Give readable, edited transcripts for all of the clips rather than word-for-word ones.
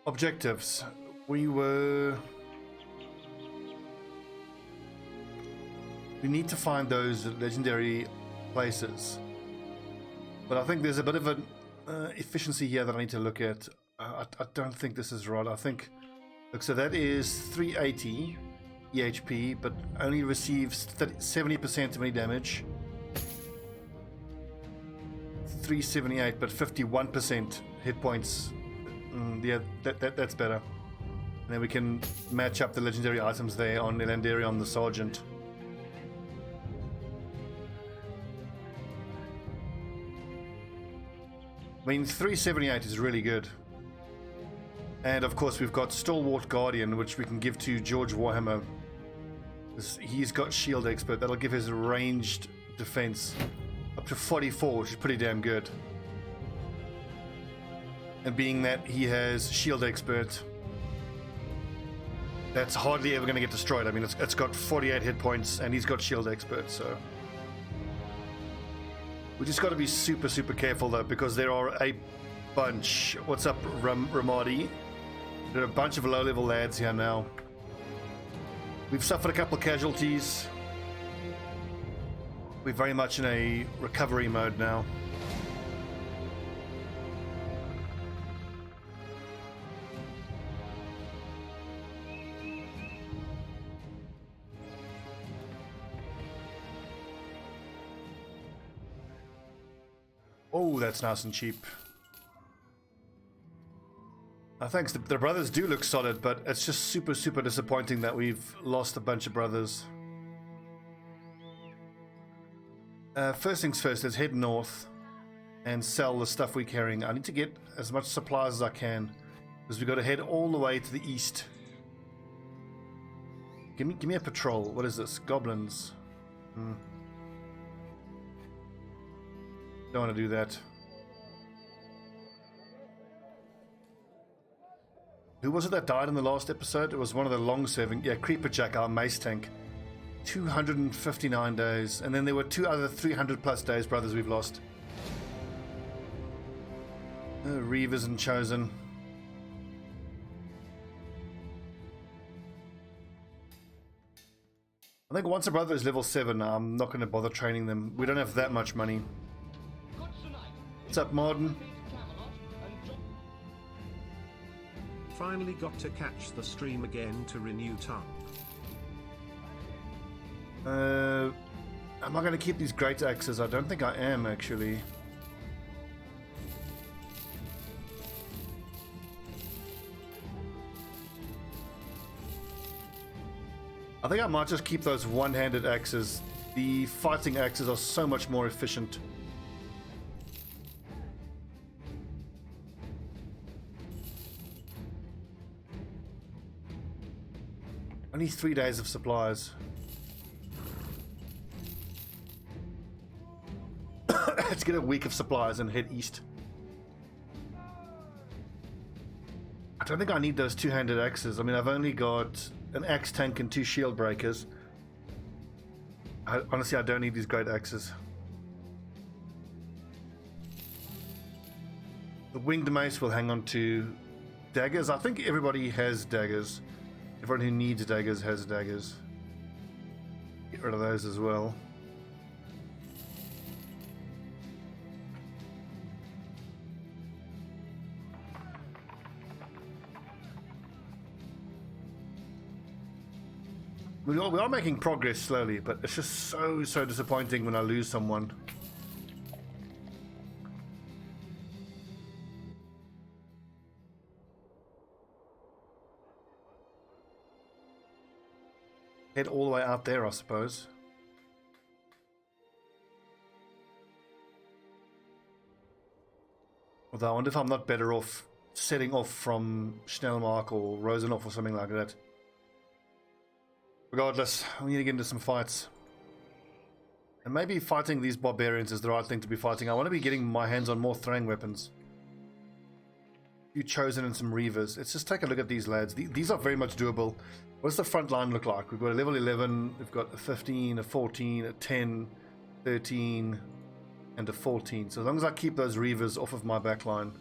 Objectives. We need to find those legendary places. But I think there's a bit of an efficiency here that I need to look at. I don't think this is right. I think... Look, so that is 380 EHP, but only receives 70% of any damage. 378, but 51% hit points. Yeah, that's better. And then we can match up the legendary items there on Elanderi on the Sergeant. I mean, 378 is really good. And of course we've got Stalwart Guardian, which we can give to George Warhammer. He's got Shield Expert. That'll give his ranged defense up to 44, which is pretty damn good. And being that he has Shield Expert, that's hardly ever going to get destroyed. I mean, it's got 48 hit points, and he's got Shield Expert, so... We just got to be super, super careful, though, because there are a bunch... What's up, Ramadi? There are a bunch of low-level lads here now. We've suffered a couple of casualties. We're very much in a recovery mode now. Oh, that's nice and cheap. Thanks. The brothers do look solid, but it's just super, super disappointing that we've lost a bunch of brothers. First things first, let's head north and sell the stuff we're carrying. I need to get as much supplies as I can, because we've got to head all the way to the east. Give me a patrol. What is this? Goblins. Don't want to do that. Who was it that died in the last episode? It was one of the long-serving... Yeah, Creeper Jack, our mace tank. 259 days. And then there were 2 other 300-plus days brothers we've lost. Reavers and Chosen. I think once a brother is level 7, I'm not going to bother training them. We don't have that much money. What's up, Martin? Finally got to catch the stream again to renew tongue. Am I going to keep these great axes? I don't think I am, actually. I think I might just keep those one-handed axes. The fighting axes are so much more efficient. Only 3 days of supplies. Let's get a week of supplies and head east. I don't think I need those two-handed axes. I mean, I've only got an axe tank and 2 shield breakers. Honestly, I don't need these great axes. The winged mace will hang on to daggers. I think everybody has daggers. Everyone who needs daggers has daggers. Get rid of those as well. We are making progress slowly, but it's just so disappointing when I lose someone. Head all the way out there, I suppose. Although I wonder if I'm not better off setting off from Schnellmark or Rosenhof or something like that. Regardless, we need to get into some fights. And maybe fighting these barbarians is the right thing to be fighting. I want to be getting my hands on more throwing weapons. You Chosen and some Reavers. Let's just take a look at these lads. These are very much doable. What does the front line look like? We've got a level 11, we've got a 15, a 14, a 10, 13, and a 14. So as long as I keep those Reavers off of my back line.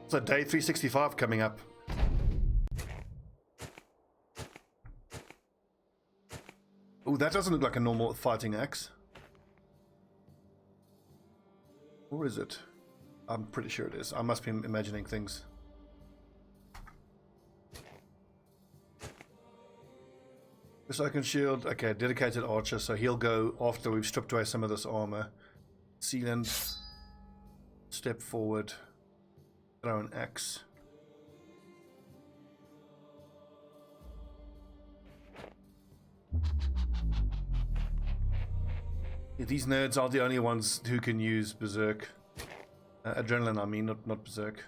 So day 365 coming up. Oh, that doesn't look like a normal fighting axe. Or is it? I'm pretty sure it is. I must be imagining things. This oaken shield. Okay, dedicated archer, so he'll go after we've stripped away some of this armor. Sealant. Step forward. Throw an axe. Yeah, these nerds are the only ones who can use Berserk. Adrenaline, I mean, not Berserk.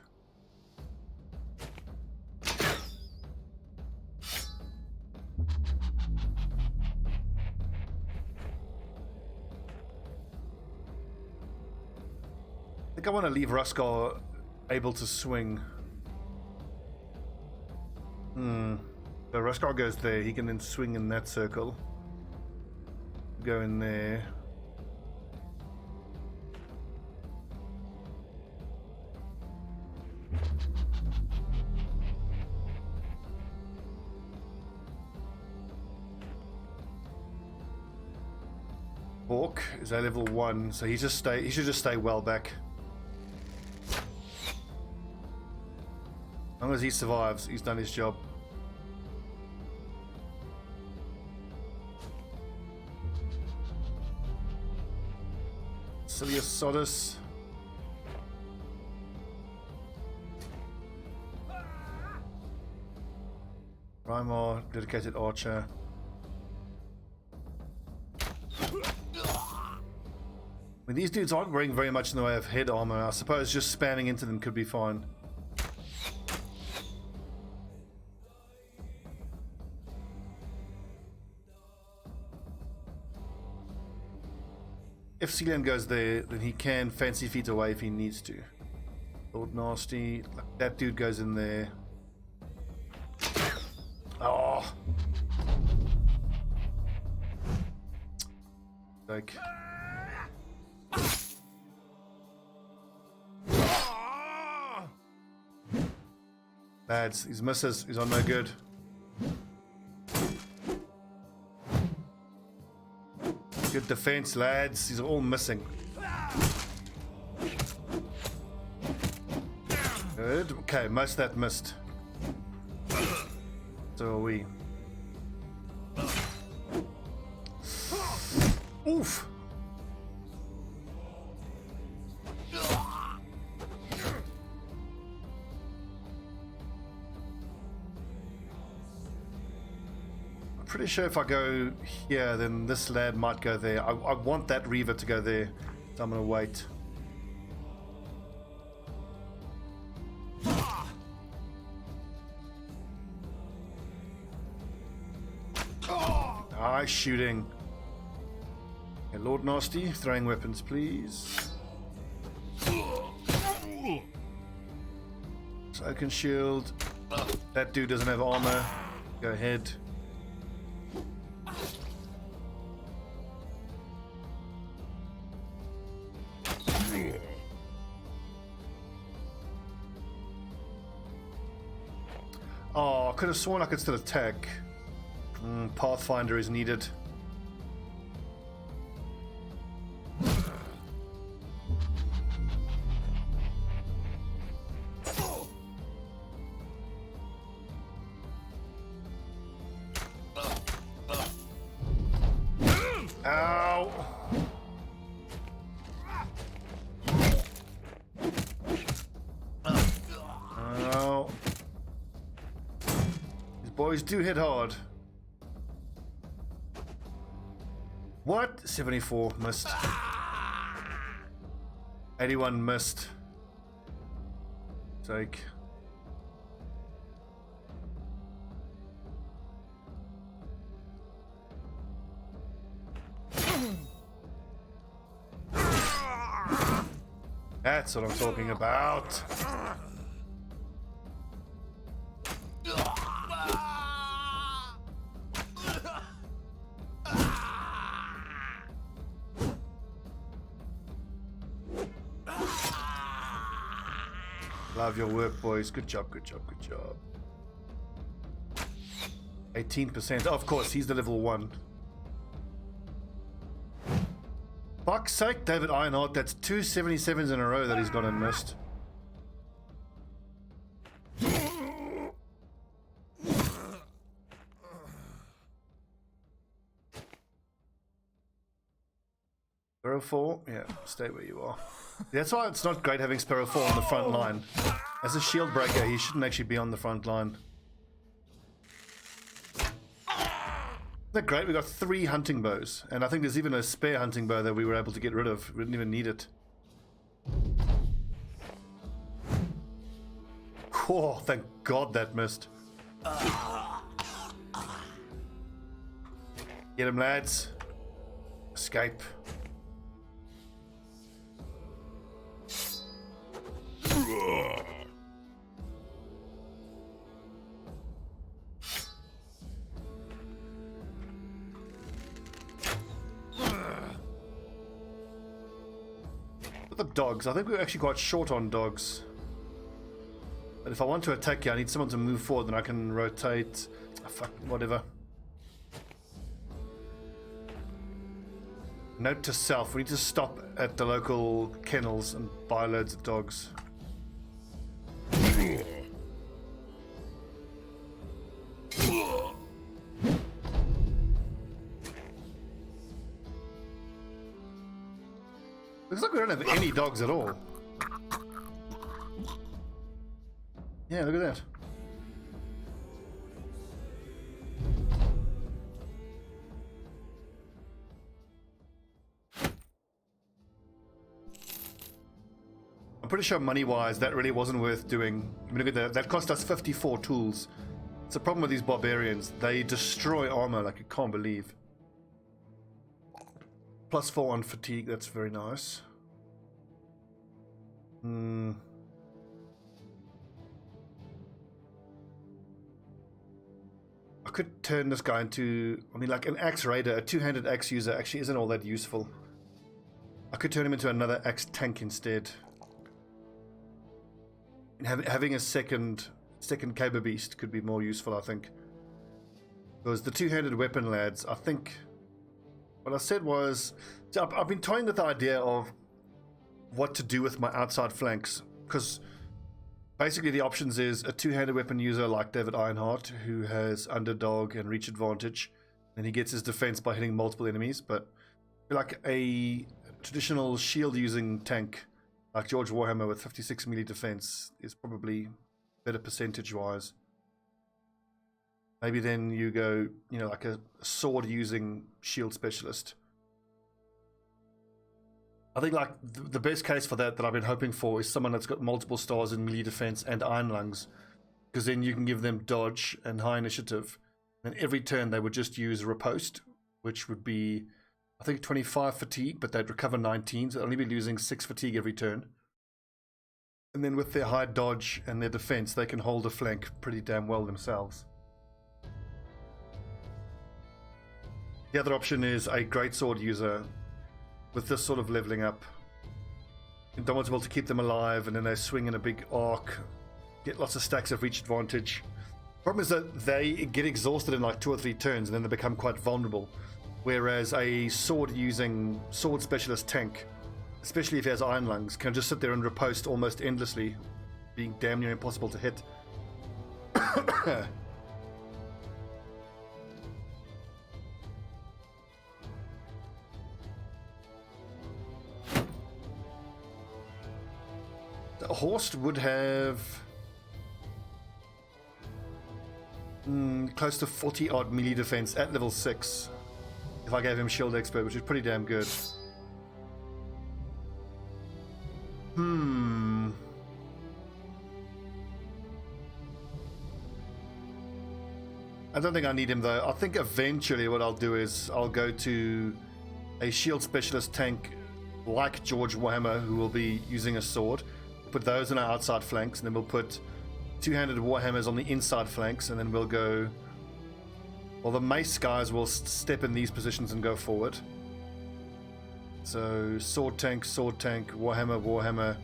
I think I want to leave Ruskar able to swing. So Ruskar goes there, he can then swing in that circle. Go in there. Hawk is a level 1, so he should just stay well back. As long as he survives, he's done his job. Silius Sodus. Rymar, dedicated archer. I mean, these dudes aren't wearing very much in the way of head armor. I suppose just spamming into them could be fine. If Sealand goes there, then he can fancy feet away if he needs to. Lord Nasty, that dude goes in there. Oh. Like. Lads, these misses, he's on no good. Good defense, lads. These are all missing. Good. Okay, most of that missed. So are we. Oof. Pretty sure if I go here, then this lad might go there. I want that Reaver to go there, so I'm gonna wait. Nice shooting. Okay, Lord Nasty, throwing weapons, please. Oaken shield. That dude doesn't have armor. Go ahead. Oh, I could have sworn I could still attack. Pathfinder is needed. Ow! Ow! These boys do hit hard. What? 74 missed. 81 missed. Take. That's what I'm talking about. Love your work, boys. Good job, good job, good job. 18%. Oh, of course, he's the level 1. Fuck's sake, David Ironheart, that's 2 77s in a row that he's gone and missed. Sparrow 4? Yeah, stay where you are. That's why it's not great having Sparrow 4 on the front line. As a shield breaker, he shouldn't actually be on the front line. Isn't that great? We got 3 hunting bows, and I think there's even a spare hunting bow that we were able to get rid of. We didn't even need it. Oh, thank God that missed. Get him, lads. Escape. The dogs. I think we're actually quite short on dogs. But if I want to attack you, I need someone to move forward, then I can rotate. Oh, fuck, whatever. Note to self, we need to stop at the local kennels and buy loads of dogs. Looks like we don't have any dogs at all. Yeah, look at that. I'm pretty sure money-wise that really wasn't worth doing. I mean, look at that. That cost us 54 tools. It's a problem with these barbarians. They destroy armor like you can't believe. +4 on fatigue, that's very nice. I could turn this guy into, I mean, like an axe raider, a 2-handed axe user actually isn't all that useful. I could turn him into another axe tank instead. And having a second Caber Beast could be more useful, I think. Because the 2-handed weapon lads, I think what I said was, so I've been toying with the idea of what to do with my outside flanks, because basically the options is a 2-handed weapon user like David Ironheart, who has underdog and reach advantage, and he gets his defense by hitting multiple enemies. But like a traditional shield using tank like George Warhammer with 56 melee defense is probably better percentage wise. Maybe then you go, you know, like a sword using shield specialist. I think like the best case for that I've been hoping for is someone that's got multiple stars in melee defense and iron lungs, because then you can give them dodge and high initiative, and every turn they would just use riposte, which would be I think 25 fatigue, but they'd recover 19, so they'll only be losing 6 fatigue every turn. And then with their high dodge and their defense, they can hold a flank pretty damn well themselves. The other option is a greatsword user with this sort of leveling up. Indomitable to keep them alive, and then they swing in a big arc, get lots of stacks of reach advantage. Problem is that they get exhausted in like 2 or 3 turns, and then they become quite vulnerable. Whereas a sword specialist tank, especially if he has iron lungs, can just sit there and riposte almost endlessly, being damn near impossible to hit. The Horst would have close to 40 odd melee defense at level 6 if I gave him shield expert, which is pretty damn good. I don't think I need him though. I think eventually what I'll do is I'll go to a shield specialist tank like George Warhammer, who will be using a sword. Put those in our outside flanks, and then we'll put 2-handed Warhammers on the inside flanks, and then we'll go, well, the mace guys will step in these positions and go forward. So sword tank, Warhammer,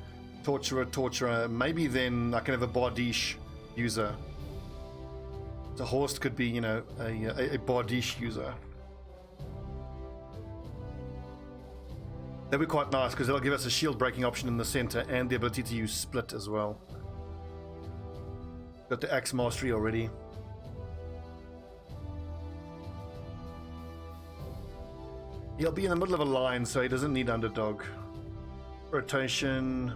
torturer. Maybe then I can have a Bardiche user. The horse could be, you know, a Bardiche user. That'd be quite nice because it'll give us a shield breaking option in the center and the ability to use split as well. Got the axe mastery already. He'll be in the middle of a line, so he doesn't need underdog. Rotation.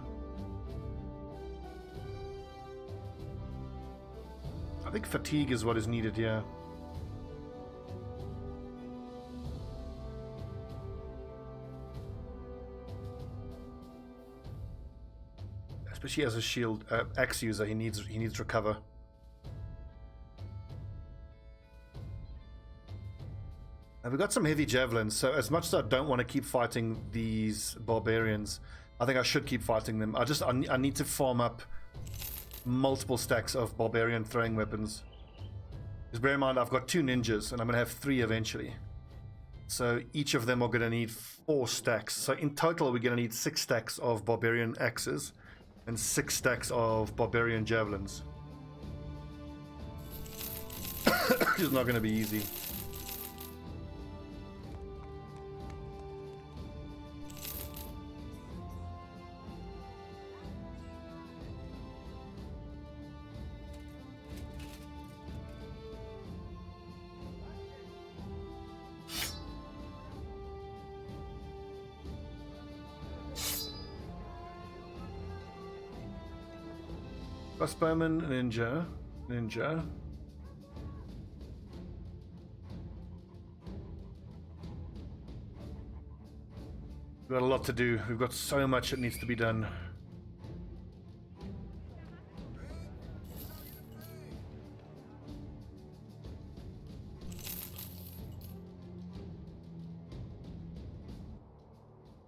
I think fatigue is what is needed here. Especially as a shield axe user, he needs recover. And we've got some heavy javelins, so as much as I don't want to keep fighting these barbarians, I think I should keep fighting them. I need to farm up multiple stacks of barbarian throwing weapons. Because bear in mind, I've got 2 ninjas, and I'm going to have 3 eventually. So each of them are going to need 4 stacks. So in total, we're going to need 6 stacks of barbarian axes and 6 stacks of barbarian javelins. It's not going to be easy. Crossbowman, ninja. We've got a lot to do. We've got so much that needs to be done.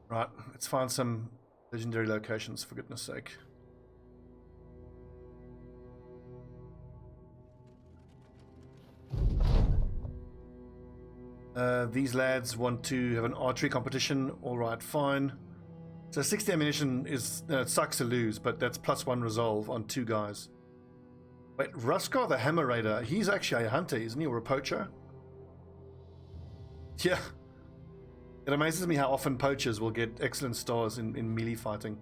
Right, let's find some legendary locations, for goodness sake. These lads want to have an archery competition. All right, fine. So 60 ammunition is it sucks to lose, but that's +1 resolve on 2 guys. Wait, Ruskar the Hammer Raider, he's actually a hunter, isn't he, or a poacher? Yeah. It amazes me how often poachers will get excellent stars in melee fighting.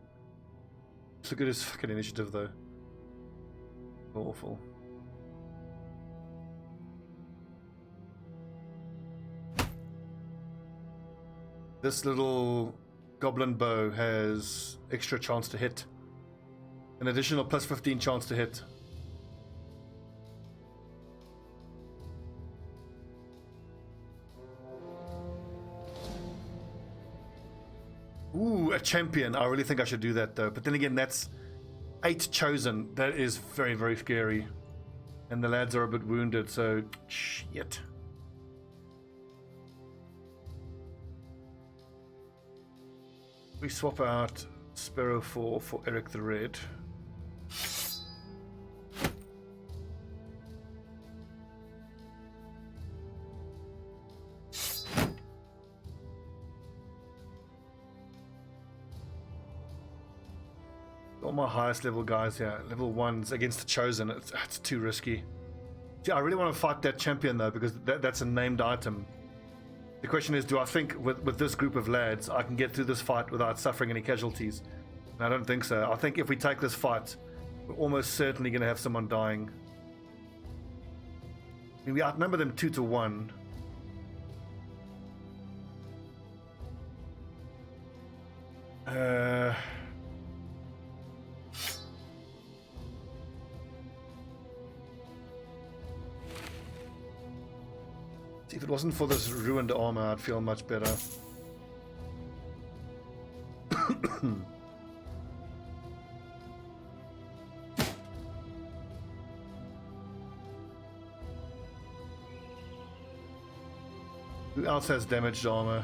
Look at his fucking initiative, though. Awful. This little goblin bow has extra chance to hit. An additional +15 chance to hit. Ooh, a champion. I really think I should do that though. But then again, that's 8 chosen. That is very, very scary. And the lads are a bit wounded, so shit. We swap out Sparrow 4 for Eric the Red. All my highest level guys here, level 1s against the Chosen, it's too risky. See, I really want to fight that champion though, because that's a named item. The question is, do I think with this group of lads I can get through this fight without suffering any casualties? And I don't think so. I think if we take this fight, we're almost certainly going to have someone dying. I mean, we outnumber them 2 to 1. If it wasn't for this ruined armor, I'd feel much better. Who else has damaged armor?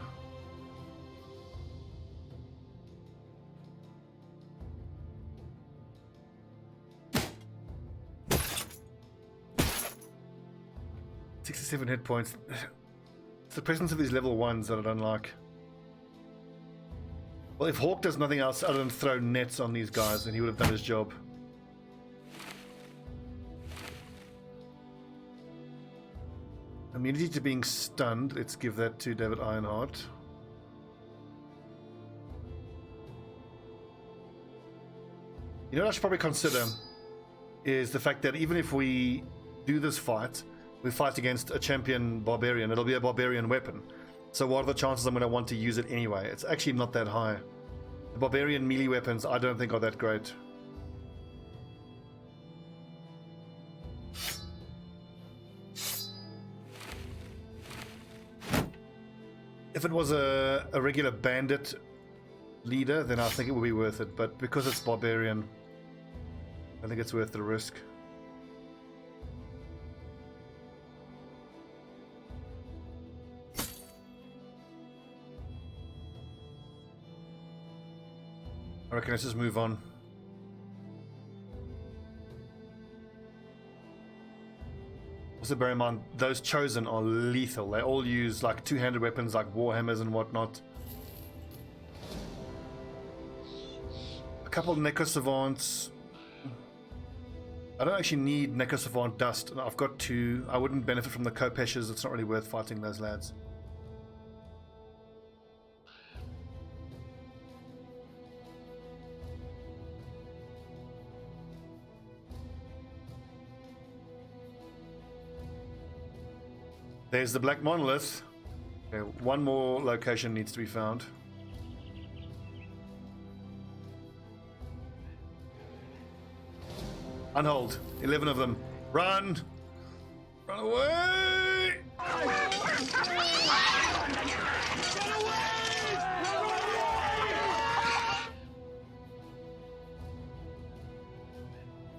.67 hit points. It's the presence of these level 1s that I don't like. Well, if Hawk does nothing else other than throw nets on these guys, then he would have done his job. Immunity to being stunned. Let's give that to David Ironheart. You know what I should probably consider is the fact that even if we do this fight, we fight against a champion barbarian. It'll be a barbarian weapon. So what are the chances I'm going to want to use it anyway? It's actually not that high. The barbarian melee weapons I don't think are that great. If it was a regular bandit leader, then I think it would be worth it. But because it's barbarian, I think it's worth the risk. I reckon let's just move on. Also bear in mind, those chosen are lethal. They all use like two-handed weapons like warhammers and whatnot. A couple of necrosavants. I don't actually need necrosavant dust. I've got two. I wouldn't benefit from the kopeshes. It's not really worth fighting those lads. There's the Black Monolith. Okay, one more location needs to be found. Unhold. 11 of them. Run! Run away! I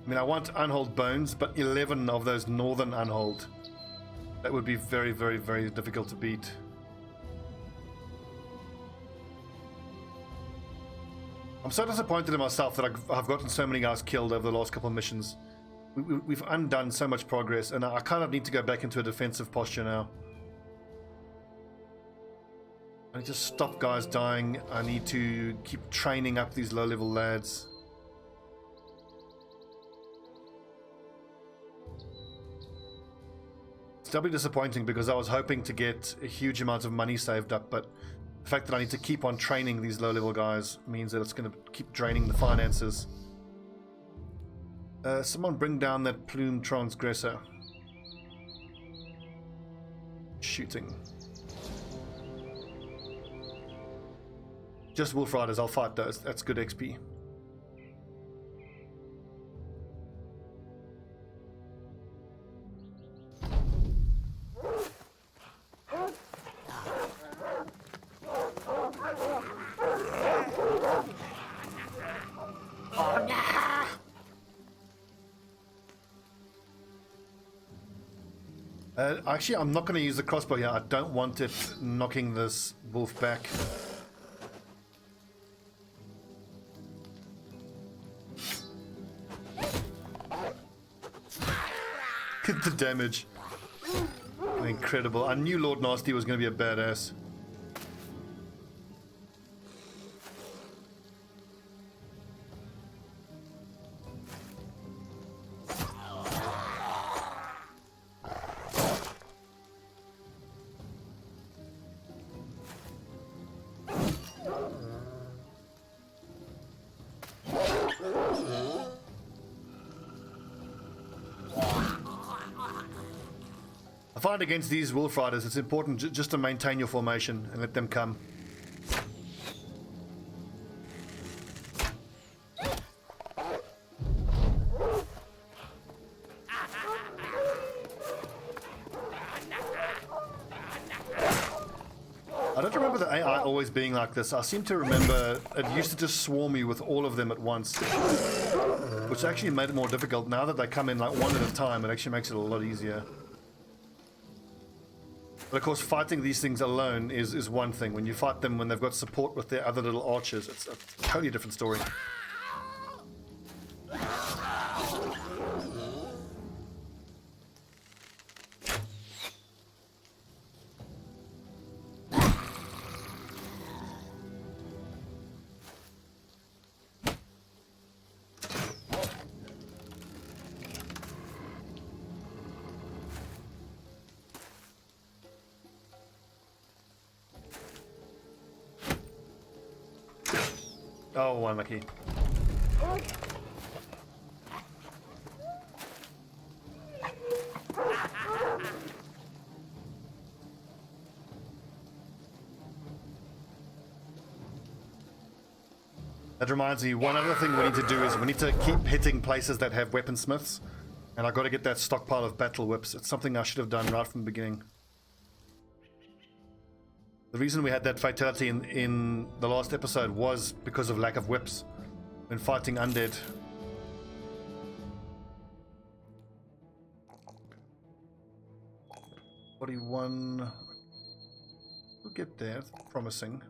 mean, I want unhold bones, but 11 of those northern unhold. That would be very, very, very difficult to beat. I'm so disappointed in myself that I've gotten so many guys killed over the last couple of missions. We've undone so much progress, and I kind of need to go back into a defensive posture now. I need to stop guys dying. I need to keep training up these low-level lads. It's doubly disappointing because I was hoping to get a huge amount of money saved up, but the fact that I need to keep on training these low-level guys means that it's going to keep draining the finances. Someone bring down that plume transgressor. Shooting. Just wolf riders, I'll fight those. That's good XP. Actually, I'm not going to use the crossbow here. I don't want it knocking this wolf back. Get the damage. Incredible. I knew Lord Nasty was going to be a badass. I find against these wolf riders, it's important just to maintain your formation and let them come. I don't remember the AI always being like this. I seem to remember it used to just swarm me with all of them at once, which actually made it more difficult. Now that they come in like one at a time, it actually makes it a lot easier. But of course, fighting these things alone is one thing. When you fight them when they've got support with their other little archers, it's a totally different story. Oh, unlucky. That reminds me, one other thing we need to do is we need to keep hitting places that have weaponsmiths. And I got to get that stockpile of battle whips. It's something I should have done right from the beginning. The reason we had that fatality in the last episode was because of lack of whips when fighting undead. $41. We'll get there. Promising.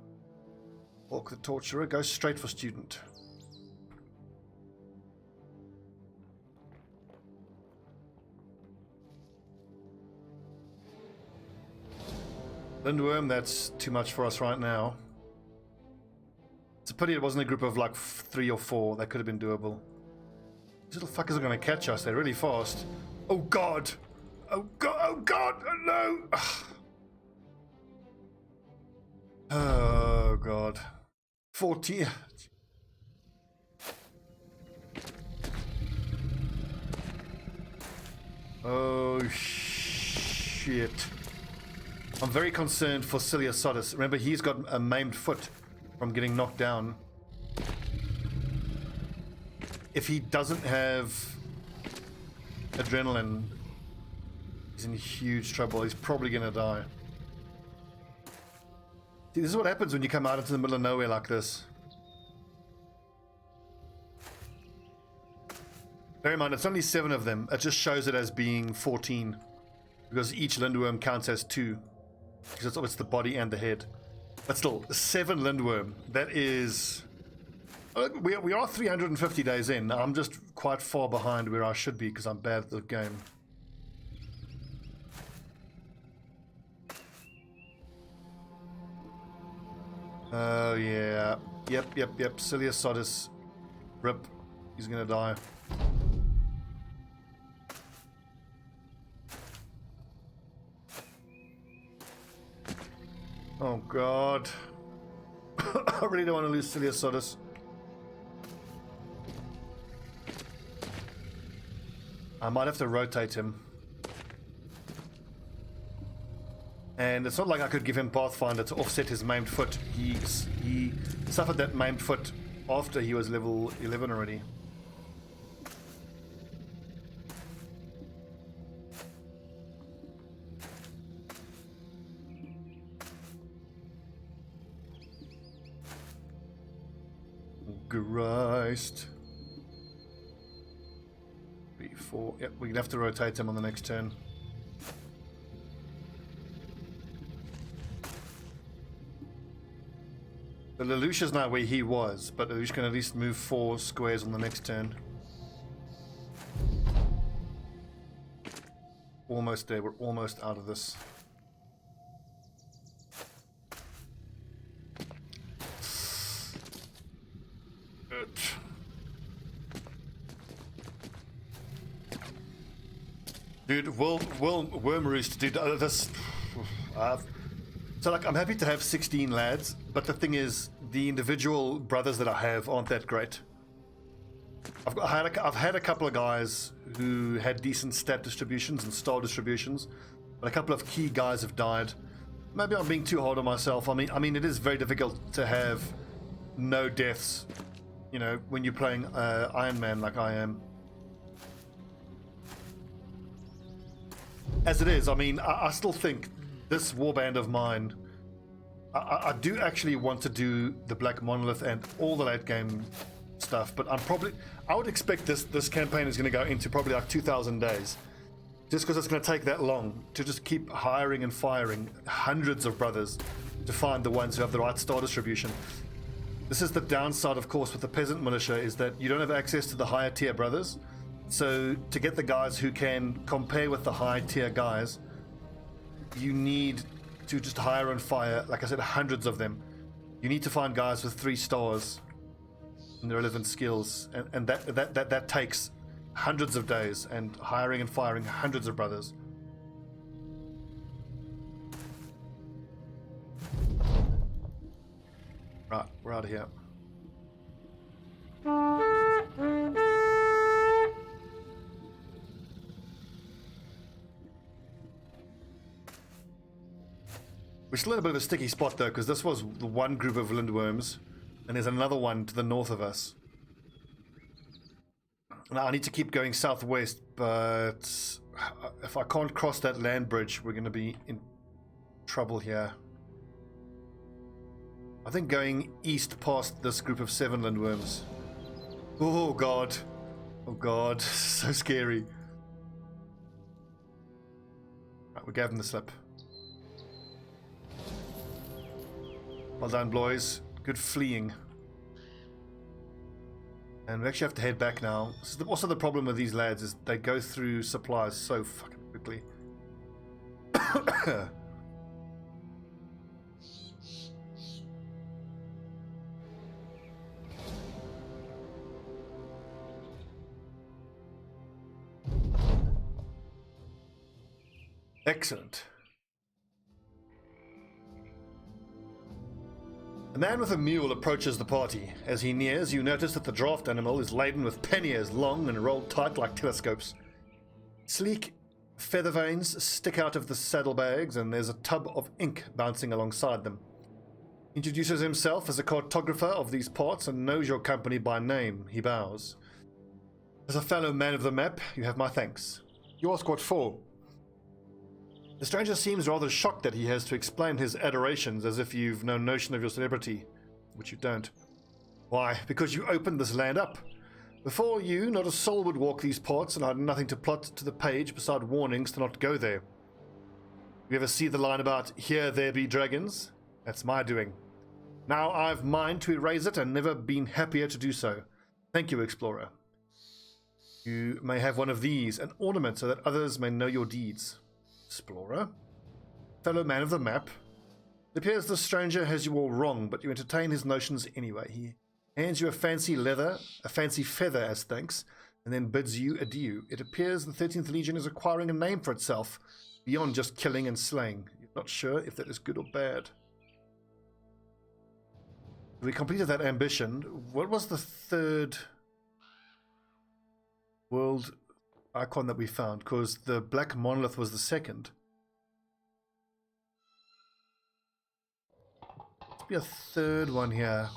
Orc the Torturer. Go straight for student. Lindworm, that's too much for us right now. It's a pity it wasn't a group of like 3 or 4. That could have been doable. These little fuckers are going to catch us. They're really fast. Oh god! Oh god! Oh god! Oh no! Oh god. 40. Oh shit. I'm very concerned for Cilia Sodus. Remember, he's got a maimed foot from getting knocked down. If he doesn't have adrenaline, he's in huge trouble. He's probably gonna die. See, this is what happens when you come out into the middle of nowhere like this. Bear in mind, it's only 7 of them. It just shows it as being 14. Because each Lindworm counts as 2. Because it's the body and the head. But still, 7 Lindworm. That is... We are 350 days in. I'm just quite far behind where I should be because I'm bad at the game. Oh yeah. Yep. Cilia Sodus. Rip. He's gonna die. Oh god. I really don't want to lose Cilia Sodus. I might have to rotate him. And it's not like I could give him Pathfinder to offset his maimed foot. He suffered that maimed foot after he was level 11 already. Christ. 3, 4. Yep, we're gonna have to rotate him on the next turn. The Lelouch's not where he was, but Lelouch can at least move 4 squares on the next turn. Almost there. We're almost out of this. Dude, Worm Roost, dude, this... so, like, I'm happy to have 16 lads, but the thing is, the individual brothers that I have aren't that great. I've had a couple of guys who had decent stat distributions and star distributions, but a couple of key guys have died. Maybe I'm being too hard on myself. I mean, it is very difficult to have no deaths, you know, when you're playing Iron Man like I am. As it is, I mean, I still think this warband of mine, I do actually want to do the Black Monolith and all the late game stuff, but I would expect this campaign is going to go into probably like 2,000 days. Just because it's going to take that long to just keep hiring and firing hundreds of brothers to find the ones who have the right star distribution. This is the downside, of course, with the Peasant Militia, is that you don't have access to the higher tier brothers. So to get the guys who can compare with the high tier guys, you need to just hire and fire, like I said, hundreds of them. You need to find guys with 3 stars in the relevant skills, and that takes hundreds of days and hiring and firing hundreds of brothers. Right, we're out of here. We're still in a bit of a sticky spot though, because this was the one group of lindworms, and there's another one to the north of us. Now I need to keep going southwest, but if I can't cross that land bridge, we're going to be in trouble here. I think going east past this group of 7 lindworms. Oh god. Oh god. So scary. Right, we gave them the slip. Well done, boys. Good fleeing. And we actually have to head back now. This is also the problem with these lads, is they go through supplies so fucking quickly. Excellent. A man with a mule approaches the party. As he nears, you notice that the draft animal is laden with panniers long and rolled tight like telescopes. Sleek feather veins stick out of the saddlebags, and there's a tub of ink bouncing alongside them. He introduces himself as a cartographer of these parts and knows your company by name. He bows. As a fellow man of the map, you have my thanks. You ask what for? The stranger seems rather shocked that he has to explain his adorations as if you've no notion of your celebrity, which you don't. Why, because you opened this land up. Before you, not a soul would walk these parts, and I had nothing to plot to the page beside warnings to not go there. You ever see the line about, "Here there be dragons"? That's my doing. Now I've mind to erase it, and never been happier to do so. Thank you, explorer. You may have one of these, an ornament so that others may know your deeds. Explorer? Fellow man of the map? It appears the stranger has you all wrong, but you entertain his notions anyway. He hands you a fancy feather as thanks, and then bids you adieu. It appears the 13th Legion is acquiring a name for itself, beyond just killing and slaying. You're not sure if that is good or bad. We completed that ambition. What was the third world icon that we found? Because the black monolith was the second. Must be a third one here.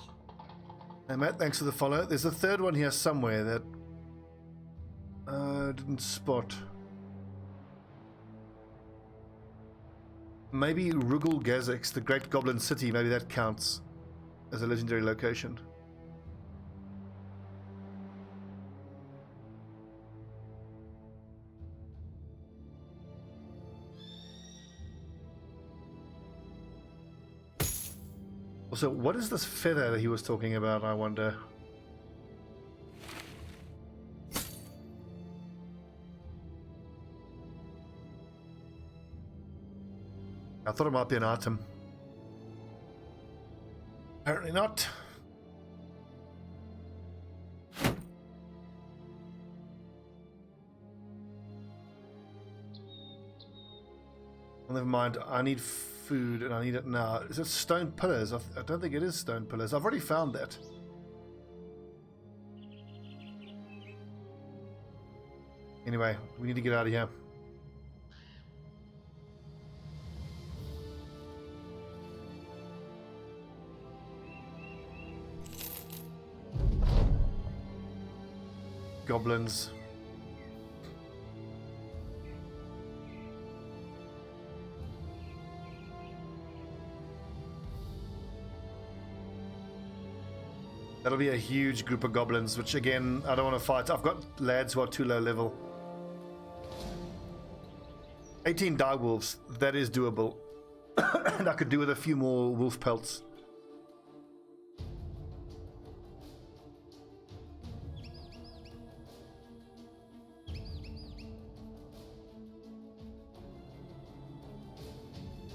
And Matt, thanks for the follow. There's a third one here somewhere that I didn't spot. Maybe Rugul Gazix, the Great Goblin City, maybe that counts as a legendary location. Also, what is this feather that he was talking about, I wonder? I thought it might be an item. Apparently not. Well, never mind. I need food and I need it now. Is it stone pillars? I don't think it is stone pillars. I've already found that. Anyway, we need to get out of here. Goblins. That'll be a huge group of goblins, which again, I don't want to fight. I've got lads who are too low level. 18 dire wolves, that is doable. And I could do with a few more wolf pelts.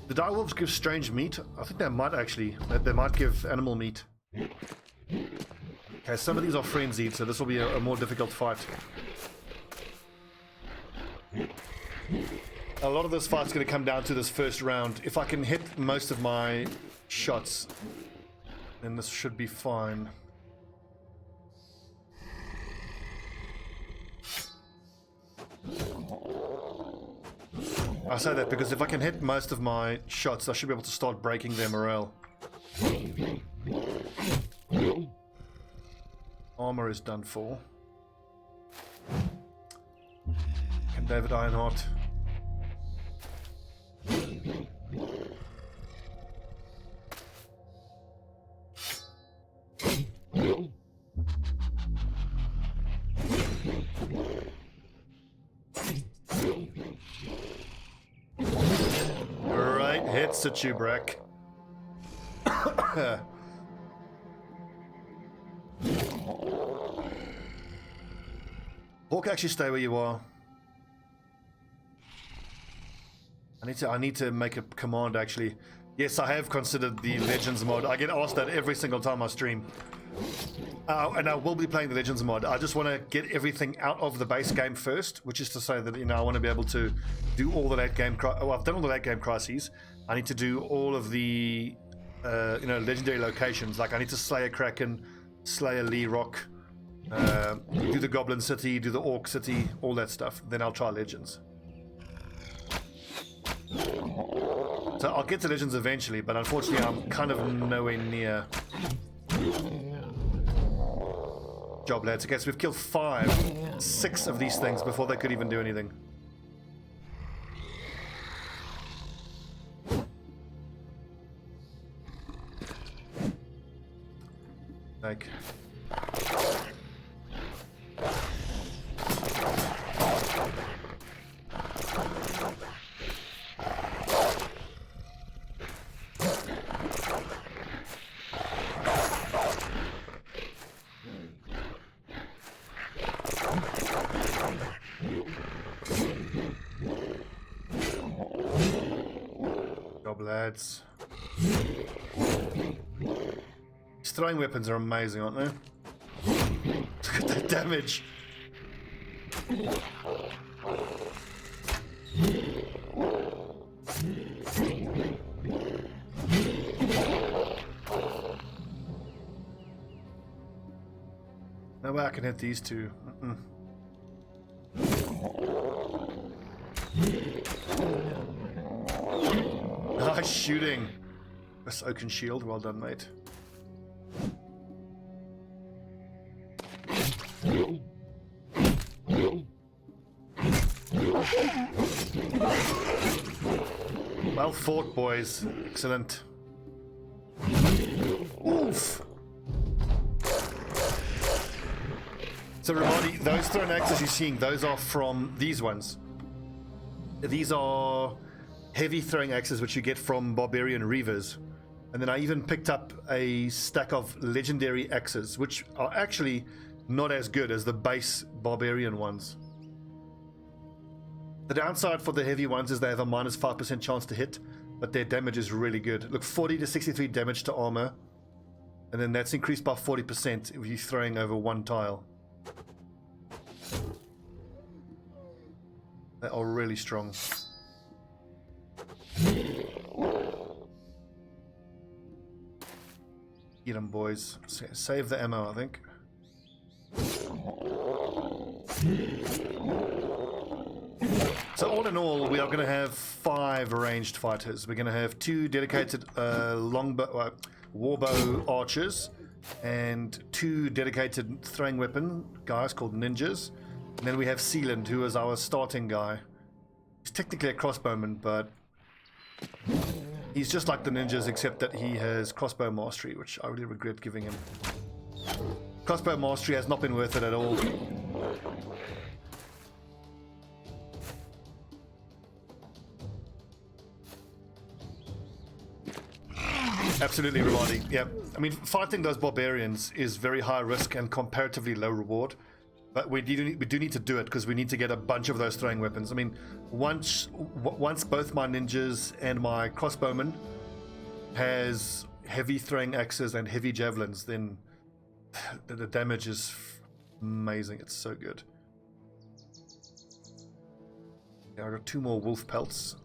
The dire wolves give strange meat. I think they might actually. They might give animal meat. Okay, some of these are frenzied, so this will be a more difficult fight. A lot of this fight's going to come down to this first round. If I can hit most of my shots, then this should be fine. I say that because if I can hit most of my shots, I should be able to start breaking their morale. Armor is done for. Can David Ironheart? Right, hits a Chubrak. Hawk, actually stay where you are. I need to make a command actually. Yes, I have considered the Legends mod. I get asked that every single time I stream. And I will be playing the Legends mod. I just want to get everything out of the base game first, which is to say that, you know, I want to be able to do all the late game. Well, I've done all the late game crises. I need to do all of the, you know, legendary locations. Like I need to slay a Kraken, slay a Lee Rock, do the Goblin City, do the Orc City, all that stuff. Then I'll try Legends. So I'll get to Legends eventually, but unfortunately I'm kind of nowhere near. Job, lads. Okay, so we've killed 6 of these things before they could even do anything. Like. Lads. These throwing weapons are amazing, aren't they? Look at that damage. No way I can hit these two. Nice shooting. This Oaken Shield, well done, mate. Well fought, boys. Excellent. Oof. So, Ramadi, those thrown axes you're seeing, those are from these ones. These are heavy throwing axes which you get from Barbarian Reavers. And then I even picked up a stack of legendary axes, which are actually not as good as the base Barbarian ones. The downside for the heavy ones is they have a minus 5% chance to hit, but their damage is really good. Look, 40 to 63 damage to armor, and then that's increased by 40% if you're throwing over one tile. They are really strong. Get them, boys. Save the ammo, I think. So all in all, we are going to have 5 ranged fighters. We're going to have 2 dedicated longbow, warbow archers, and 2 dedicated throwing weapon guys called ninjas. And then we have Sealand, who is our starting guy. He's technically a crossbowman, but he's just like the ninjas, except that he has crossbow mastery, which I really regret giving him. Crossbow mastery has not been worth it at all. Absolutely, Ramadi. Yeah, I mean, fighting those barbarians is very high risk and comparatively low reward. But we do need to do it because we need to get a bunch of those throwing weapons. I mean, once both my ninjas and my crossbowman has heavy throwing axes and heavy javelins, then the damage is amazing. It's so good. Yeah, I got 2 more wolf pelts.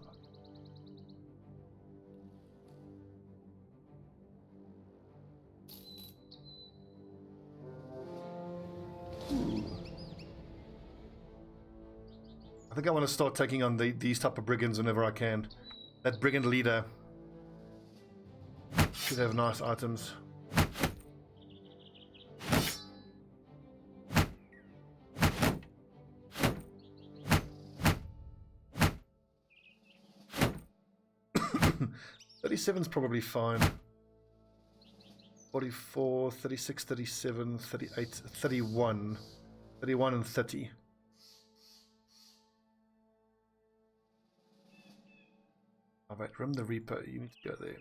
I think I want to start taking on these type of brigands whenever I can. That brigand leader should have nice items. $37's probably fine. 44, 36, 37, 38, 31. 31 and 30. Alright, Rim the Reaper, you need to go there.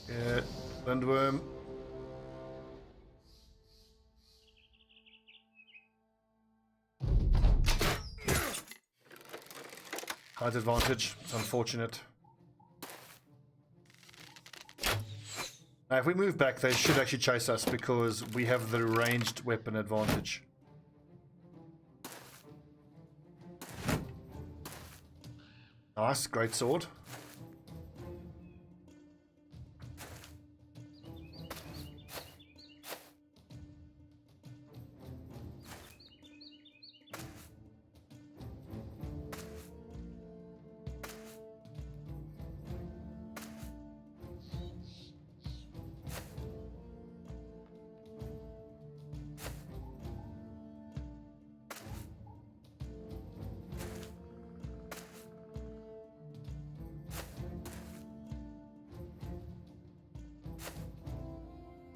Yeah, Landworm. Height advantage, it's unfortunate. Now if we move back, they should actually chase us because we have the ranged weapon advantage. Nice, great sword.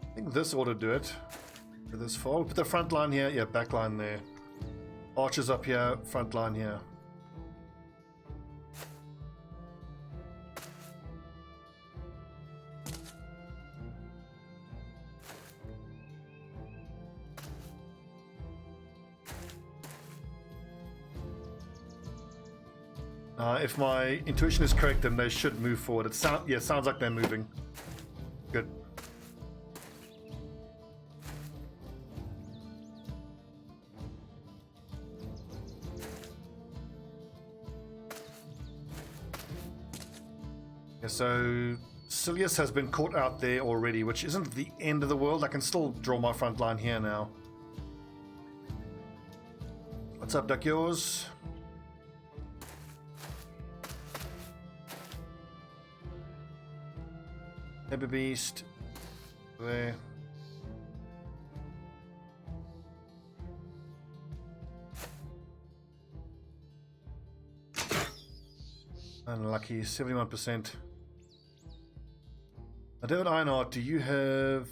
I think this ought to do it for this far. We'll put the front line here, yeah, back line there. Archers up here, front line here. If my intuition is correct, then they should move forward. It sounds like they're moving. Good. Yeah, so Silius has been caught out there already, which isn't the end of the world. I can still draw my front line here now. What's up, Duck Yours? Heavy Beast. There. Unlucky, 71%. Now, David Ironheart, do you have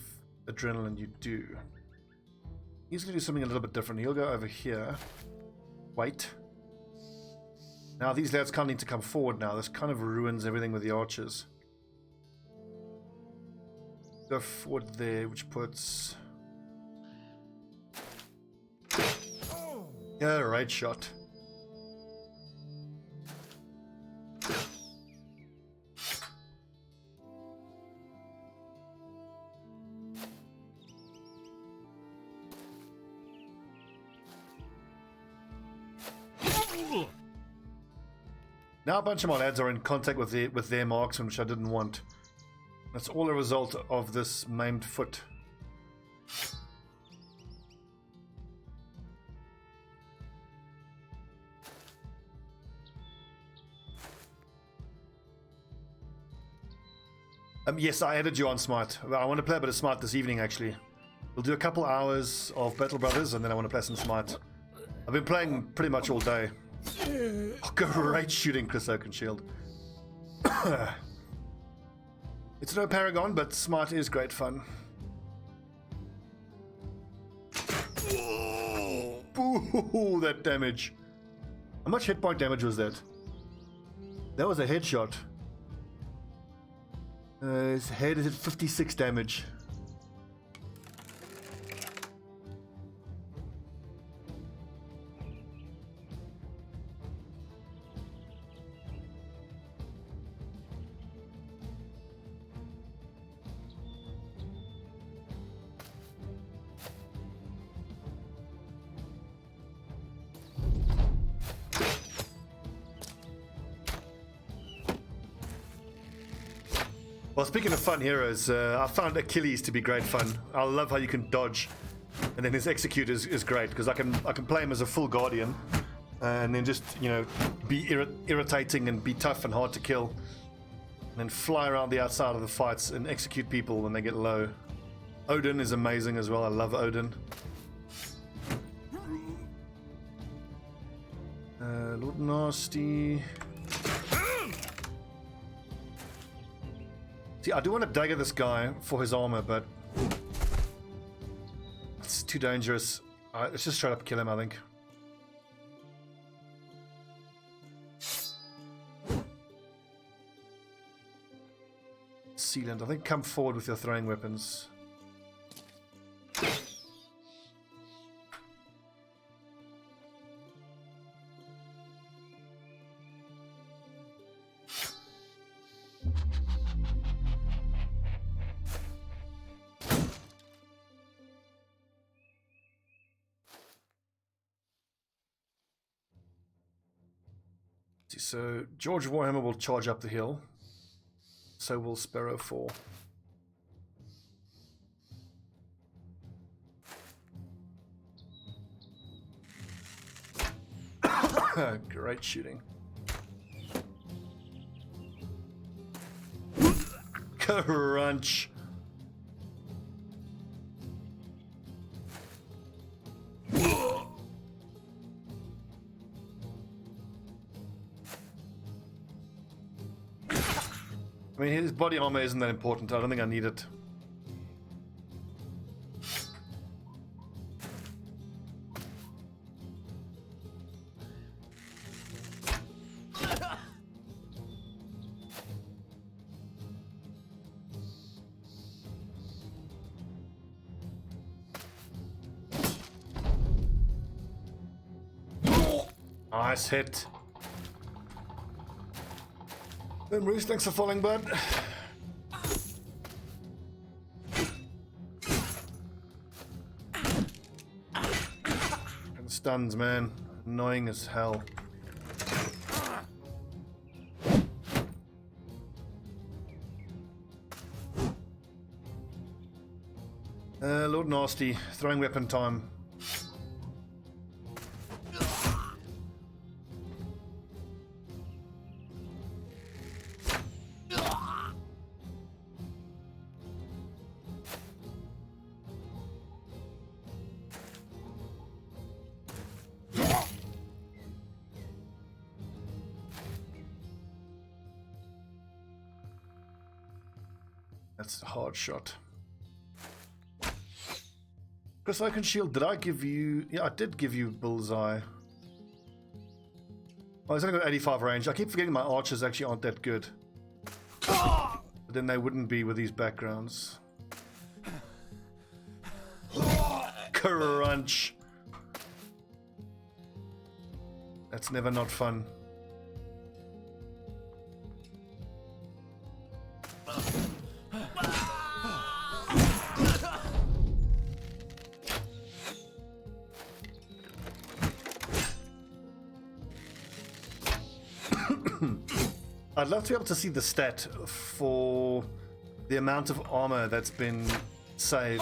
adrenaline? You do. He's going to do something a little bit different. He'll go over here. Wait. Now, these lads kind of need to come forward now. This kind of ruins everything with the archers. Go forward there, which puts... Yeah, right shot. Now a bunch of my lads are in contact with their marksmen, which I didn't want. That's all a result of this maimed foot. Yes, I added you on Smite. I want to play a bit of Smite this evening, actually. We'll do a couple hours of Battle Brothers, and then I want to play some Smite. I've been playing pretty much all day. Oh, great shooting, Chris Oakenshield. It's no Paragon, but Smite is great fun. Ooh, that damage. How much hit point damage was that? That was a headshot. His head is at 56 damage. Well, speaking of fun heroes, I found Achilles to be great fun. I love how you can dodge, and then his execute is great because I can play him as a full guardian, and then just be irritating and be tough and hard to kill, and then fly around the outside of the fights and execute people when they get low. Odin is amazing as well. I love Odin. Lord Nasty. See, I do want to dagger this guy for his armor, but it's too dangerous. Let's just straight up kill him, I think. Sealant, I think come forward with your throwing weapons. So George Warhammer will charge up the hill. So will Sparrow 4. Great shooting. Crunch. I mean, his body armor isn't that important. I don't think I need it. Nice hit. Then Bruce, thanks for falling, bud. And stuns, man. Annoying as hell. Lord Nasty, throwing weapon time. That's a hard shot. Because I can shield. Did I give you? Yeah, I did give you bullseye. Oh, he's only got 85 range. I keep forgetting my archers actually aren't that good. But then they wouldn't be with these backgrounds. Crunch. That's never not fun. I'd love to be able to see the stat for the amount of armor that's been saved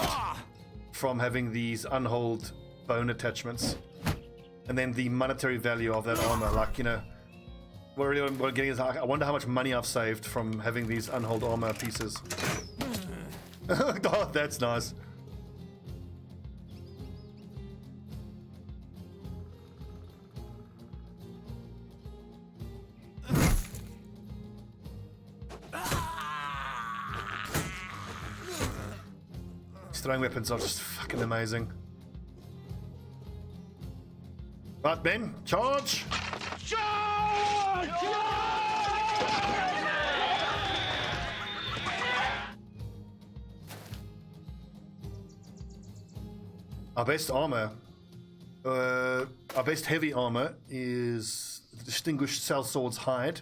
from having these unhold bone attachments, and then the monetary value of that armor. Like, what I'm getting is, I wonder how much money I've saved from having these unhold armor pieces. Oh, that's nice. Throwing weapons are just fucking amazing. Right, Ben, charge! Charge! Our best armor, our best heavy armor is the Distinguished Sellsword's Hide.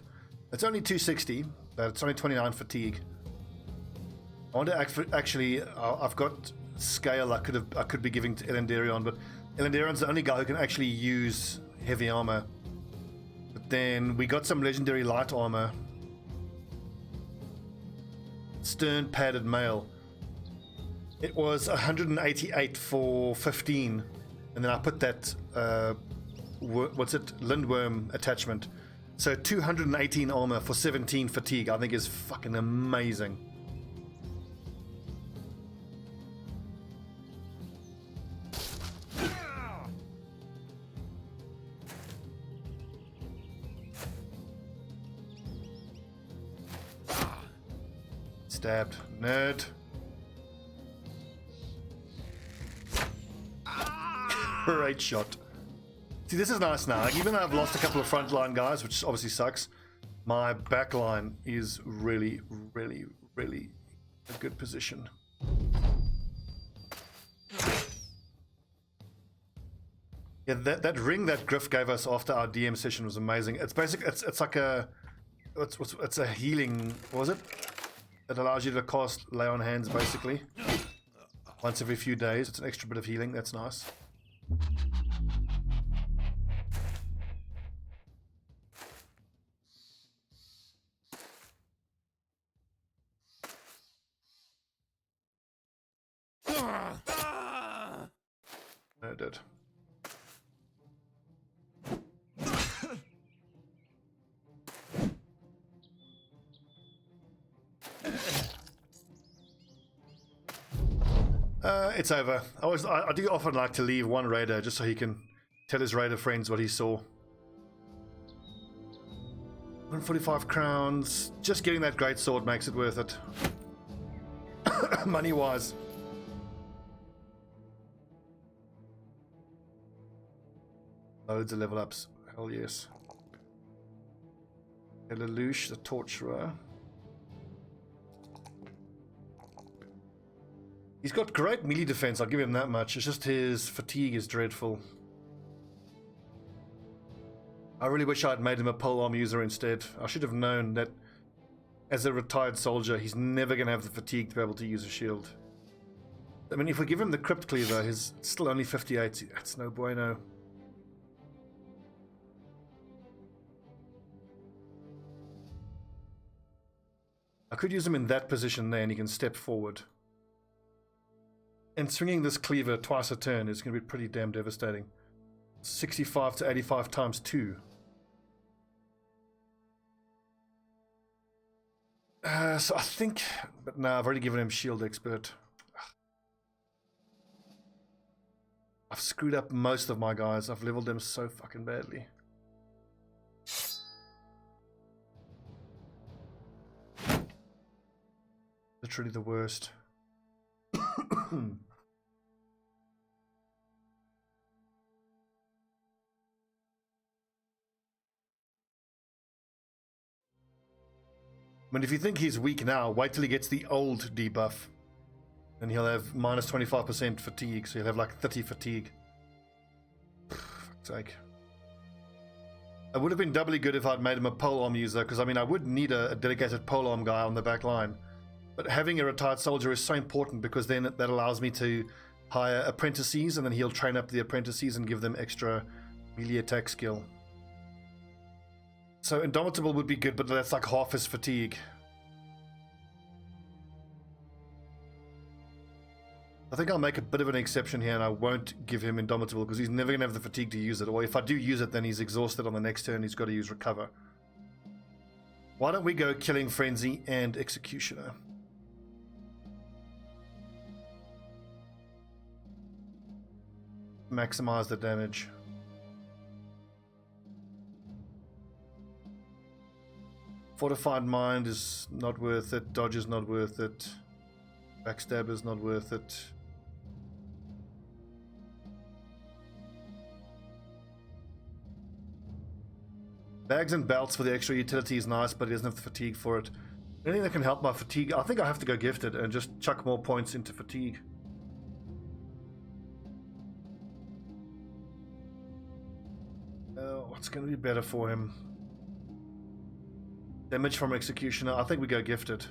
It's only 260, but it's only 29 fatigue. I wonder actually, I've got scale I could be giving to Elendarion, but Elendarion's the only guy who can actually use heavy armor. But then we got some legendary light armor. stern padded mail. It was 188 for 15, and then I put that lindworm attachment. So 218 armor for 17 fatigue, I think is fucking amazing. Stabbed. Nerd. Great shot. See, this is nice now. Like, even though I've lost a couple of frontline guys, which obviously sucks, my backline is really, really, really a good position. Yeah, that ring that Griff gave us after our DM session was amazing. It's basic. It's like a it's a healing. What was it? It allows you to cast lay on hands basically once every few days. It's an extra bit of healing. That's nice. No, it did. It's over. I do often like to leave one raider just so he can tell his raider friends what he saw. 145 crowns. Just getting that great sword makes it worth it. Money wise. Loads of level ups. Hell yes. The Lelouch, the Torturer. He's got great melee defense, I'll give him that much. It's just his fatigue is dreadful. I really wish I'd made him a polearm user instead. I should have known that as a retired soldier, he's never going to have the fatigue to be able to use a shield. I mean, if we give him the Crypt Cleaver, he's still only 58. That's no bueno. I could use him in that position there and he can step forward. And swinging this cleaver twice a turn is going to be pretty damn devastating. 65 to 85 times 2. So I think... But no, I've already given him Shield Expert. I've screwed up most of my guys. I've leveled them so fucking badly. Literally the worst. I mean, if you think he's weak now, wait till he gets the old debuff. And he'll have minus 25% fatigue, so he'll have like 30 fatigue. Fuck's sake. It would have been doubly good if I'd made him a polearm user, because I mean, I would need a dedicated polearm guy on the back line. But having a retired soldier is so important because then that allows me to hire apprentices and then he'll train up the apprentices and give them extra melee attack skill. So Indomitable would be good, but that's like half his fatigue. I think I'll make a bit of an exception here and I won't give him Indomitable because he's never going to have the fatigue to use it. Or if I do use it, then he's exhausted on the next turn. He's got to use Recover. Why don't we go Killing Frenzy and Executioner? Maximize the damage. Fortified Mind is not worth it. Dodge is not worth it. Backstab is not worth it. Bags and belts for the extra utility is nice, but he doesn't have the fatigue for it. Anything that can help my fatigue, I think I have to go gifted and just chuck more points into fatigue. What's going to be better for him? Damage from Executioner. I think we go gifted.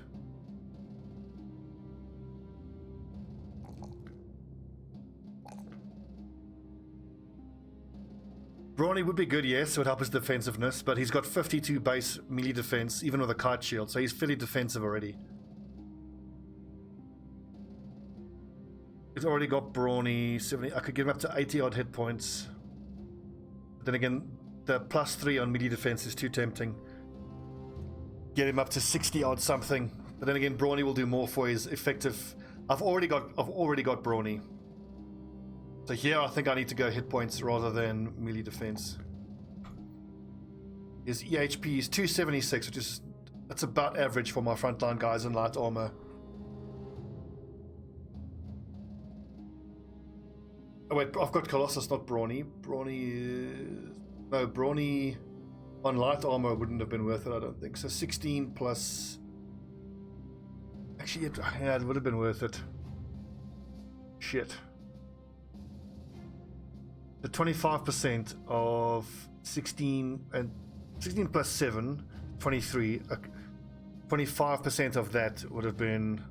Brawny would be good, yes, it would help his defensiveness, but he's got 52 base melee defense, even with a kite shield, so he's fairly defensive already. He's already got brawny, 70. I could give him up to 80 odd hit points. But then again, the +3 on melee defense is too tempting. Get him up to 60 odd something. But then again, brawny will do more for his effective. I've already got brawny. So here I think I need to go hit points rather than melee defense. His EHP is 276, which is that's about average for my frontline guys in light armor. Oh wait, I've got Colossus, not Brawny. Brawny is... No, Brawny on light armor wouldn't have been worth it, I don't think. So 16 plus... Actually, yeah, it would have been worth it. Shit. The 25% of 16 and 16 plus 7, 23. 25% of that would have been...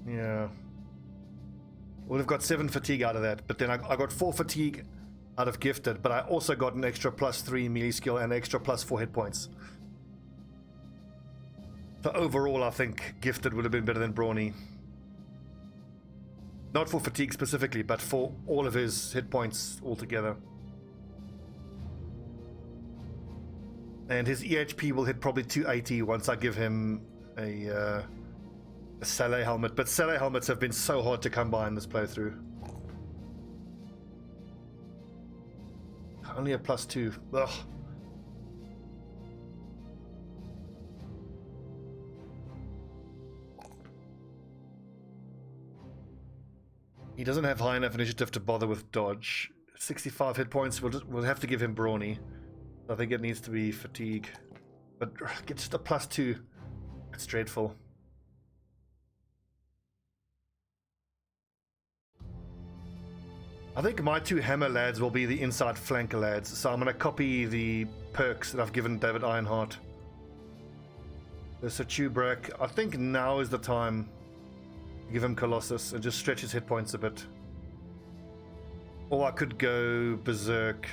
Yeah. Would have got 7 fatigue out of that, but then I got 4 fatigue out of gifted, but I also got an extra +3 melee skill and extra +4 hit points. So overall, I think gifted would have been better than brawny. Not for fatigue specifically, but for all of his hit points altogether. And his EHP will hit probably 280 once I give him a Saleh helmet, but Saleh helmets have been so hard to come by in this playthrough. Only a +2. Ugh. He doesn't have high enough initiative to bother with dodge. 65 hit points. We'll have to give him brawny. I think it needs to be fatigue, but get just a +2. It's dreadful. I think my 2 hammer lads will be the inside flanker lads, so I'm going to copy the perks that I've given David Ironheart. There's a Chubrak. I think now is the time to give him Colossus and just stretch his hit points a bit. Or I could go Berserk.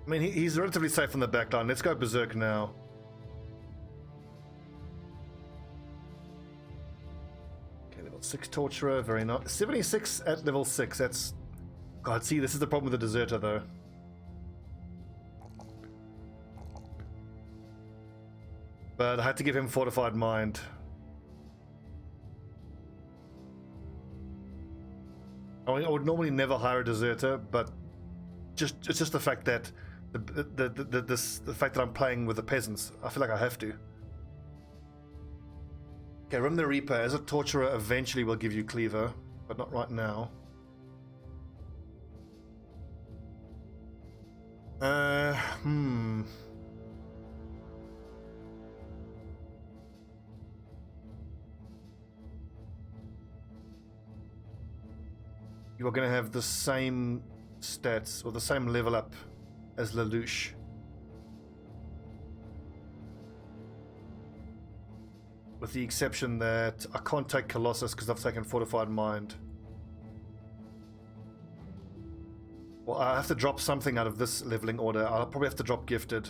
I mean, he's relatively safe on the back line. Let's go Berserk now. Okay, level 6 Torturer, very nice. 76 at level 6, that's... God, see, this is the problem with the Deserter, though. But I had to give him Fortified Mind. I mean, I would normally never hire a Deserter, but it's just the fact that the fact that I'm playing with the peasants, I feel like I have to. Okay, Rim the Reaper. As a Torturer, eventually will give you Cleaver, but not right now. You are going to have the same stats or the same level up as Lelouch. With the exception that I can't take Colossus because I've taken Fortified Mind. Well, I have to drop something out of this leveling order. I'll probably have to drop Gifted.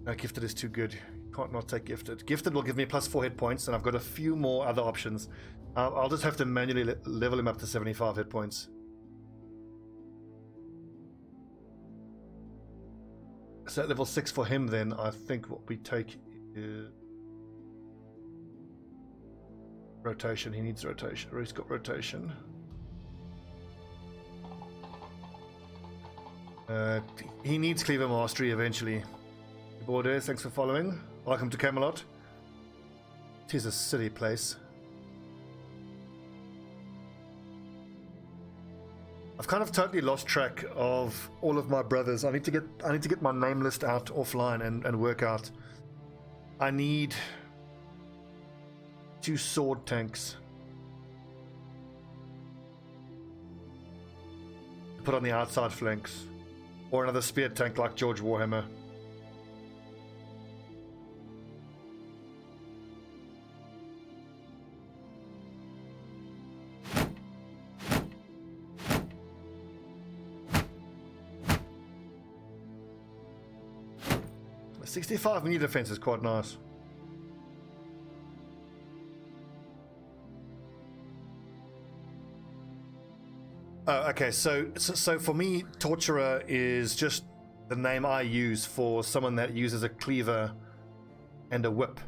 No, Gifted is too good. Can't not take Gifted. Gifted will give me +4 hit points, and I've got a few more other options. I'll just have to manually level him up to 75 hit points. So at level 6 for him, then I think what we take is rotation. He needs rotation. He's got rotation. He needs Cleaver Mastery eventually. Borders, thanks for following. Welcome to Camelot. It is a city place. I've kind of totally lost track of all of my brothers. I need to get my name list out offline and work out. I need 2 sword tanks to put on the outside flanks, or another spear tank like George Warhammer. The 65 melee defense is quite nice. Oh, okay. So for me, torturer is just the name I use for someone that uses a cleaver and a whip.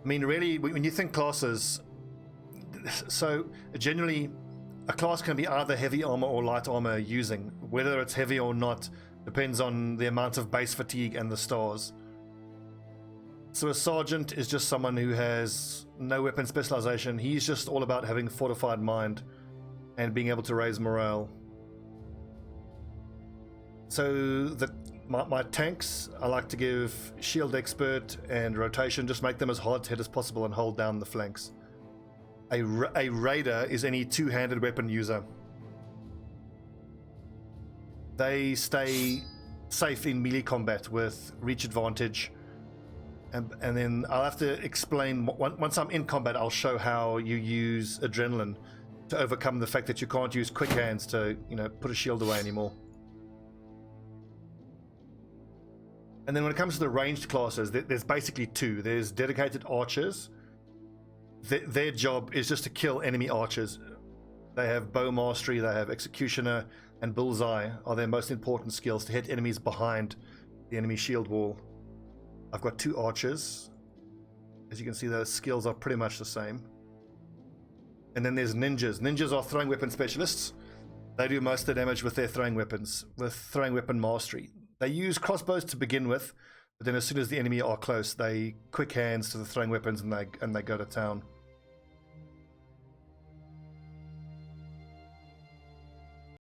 I mean, really, when you think classes, so generally, a class can be either heavy armor or light armor using. Whether it's heavy or not depends on the amount of base fatigue and the stars. So a sergeant is just someone who has no weapon specialization. He's just all about having fortified mind and being able to raise morale. So my tanks, I like to give shield expert and rotation, just make them as hard to hit as possible and hold down the flanks. A raider is any two-handed weapon user. They stay safe in melee combat with reach advantage. And then I'll have to explain, once I'm in combat, I'll show how you use adrenaline to overcome the fact that you can't use quick hands to, put a shield away anymore. And then when it comes to the ranged classes, there's basically two. There's dedicated archers. Their job is just to kill enemy archers. They have bow mastery, they have executioner, and bullseye are their most important skills to hit enemies behind the enemy shield wall. I've got two archers. As you can see, those skills are pretty much the same. And then there's ninjas. Ninjas are throwing weapon specialists. They do most of the damage with their throwing weapons, with throwing weapon mastery. They use crossbows to begin with, but then as soon as the enemy are close, they quick hands to the throwing weapons and they go to town.